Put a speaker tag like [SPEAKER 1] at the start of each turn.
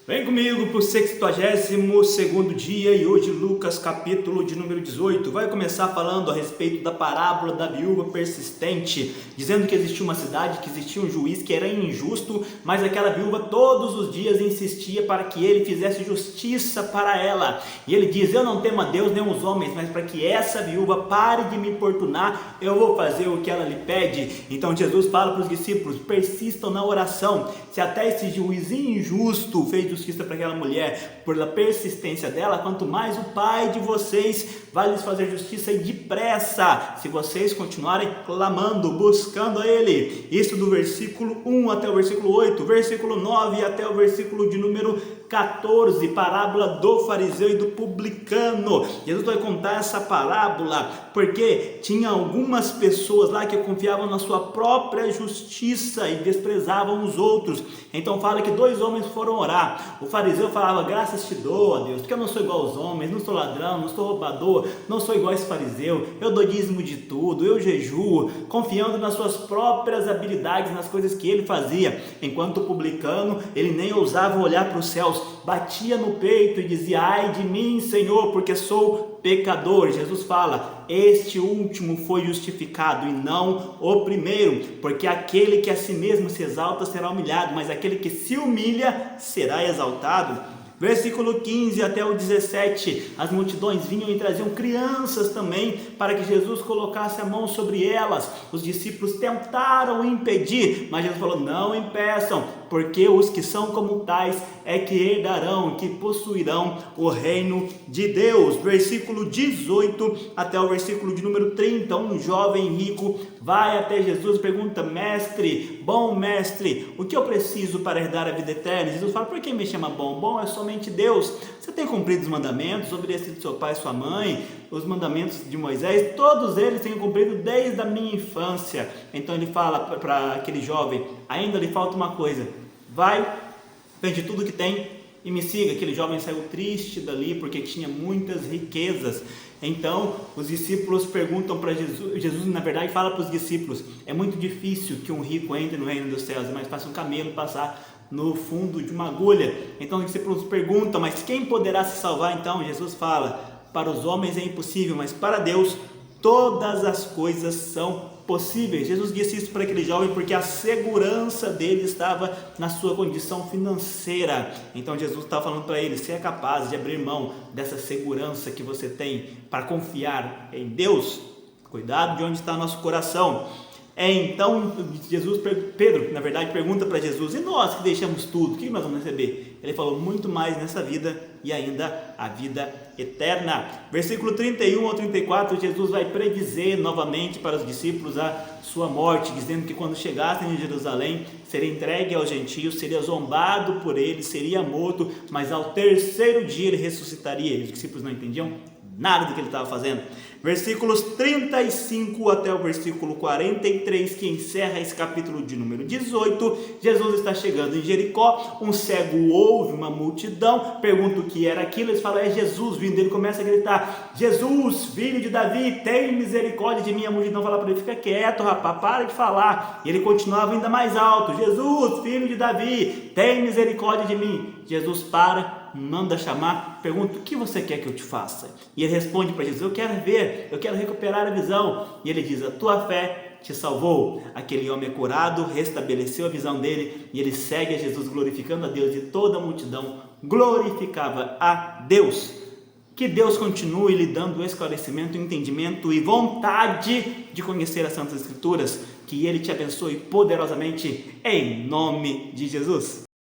[SPEAKER 1] Vem comigo para o 62º dia e hoje Lucas capítulo de número 18 vai começar falando a respeito da parábola da viúva persistente, dizendo que existia uma cidade, que existia um juiz que era injusto, mas aquela viúva todos os dias insistia para que ele fizesse justiça para ela. E ele diz: eu não temo a Deus nem os homens, mas para que essa viúva pare de me importunar, eu vou fazer o que ela lhe pede. Então Jesus fala para os discípulos: persistam na oração. Se até esse juiz injusto fez justiça para aquela mulher, pela persistência dela, quanto mais o Pai de vocês vai lhes fazer justiça e depressa, se vocês continuarem clamando, buscando a Ele. Isso do versículo 1 até o versículo 8, versículo 9 até o versículo de número 14, parábola do fariseu e do publicano. Jesus vai contar essa parábola porque tinha algumas pessoas lá que confiavam na sua própria justiça e desprezavam os outros. Então fala que dois homens foram orar. O fariseu falava: graças te dou, a Deus, porque eu não sou igual aos homens, não sou ladrão, não sou roubador, não sou igual a esse fariseu, eu dou dízimo de tudo, eu jejuo, confiando nas suas próprias habilidades, nas coisas que ele fazia. Enquanto o publicano, ele nem ousava olhar para os céus, batia no peito e dizia: ai de mim, Senhor, porque sou pecador. Jesus fala: este último foi justificado e não o primeiro, porque aquele que a si mesmo se exalta será humilhado, mas aquele que se humilha será exaltado. Versículo 15 até o 17, as multidões vinham e traziam crianças também, para que Jesus colocasse a mão sobre elas. Os discípulos tentaram impedir, mas Jesus falou: não impeçam, porque os que são como tais é que herdarão, que possuirão o reino de Deus. Versículo 18 até o versículo de número 30, um jovem rico vai até Jesus e pergunta: mestre, bom mestre, o que eu preciso para herdar a vida eterna? Jesus fala: por que me chama bom? Bom é somente Deus. Você tem cumprido os mandamentos, obedecido seu pai e sua mãe, os mandamentos de Moisés, todos eles tenho cumprido desde a minha infância. Então ele fala para aquele jovem: ainda lhe falta uma coisa, vai, vende tudo que tem e me siga. Aquele jovem saiu triste dali porque tinha muitas riquezas. Então os discípulos perguntam para Jesus, Jesus na verdade fala para os discípulos: é muito difícil que um rico entre no reino dos céus, é mais fácil um camelo passar no fundo de uma agulha. Então os discípulos perguntam: mas quem poderá se salvar? Então Jesus fala: para os homens é impossível, mas para Deus todas as coisas são possíveis. Jesus disse isso para aquele jovem porque a segurança dele estava na sua condição financeira. Então Jesus estava falando para ele: se é capaz de abrir mão dessa segurança que você tem para confiar em Deus, cuidado de onde está nosso coração. Então Pedro, na verdade, pergunta para Jesus: e nós que deixamos tudo, o que nós vamos receber? Ele falou: muito mais nessa vida e ainda a vida eterna. Versículo 31 ao 34, Jesus vai predizer novamente para os discípulos a sua morte, dizendo que quando chegassem em Jerusalém, seria entregue aos gentios, seria zombado por eles, seria morto, mas ao terceiro dia ele ressuscitaria. Os discípulos não entendiam nada do que ele estava fazendo. Versículos 35 até o versículo 43, que encerra esse capítulo de número 18. Jesus está chegando em Jericó, um cego ouve uma multidão, pergunta o que era aquilo, eles falam: é Jesus vindo. Ele começa a gritar: Jesus, filho de Davi, tem misericórdia de mim. A multidão fala para ele: fica quieto, rapaz, para de falar. E ele continuava ainda mais alto: Jesus, filho de Davi, tem misericórdia de mim. Jesus para, manda chamar, pergunta: o que você quer que eu te faça? E ele responde para Jesus: eu quero ver, eu quero recuperar a visão. E ele diz: a tua fé te salvou. Aquele homem é curado, restabeleceu a visão dele e ele segue a Jesus glorificando a Deus, e toda a multidão glorificava a Deus. Que Deus continue lhe dando esclarecimento, entendimento e vontade de conhecer as Santas Escrituras. Que Ele te abençoe poderosamente em nome de Jesus.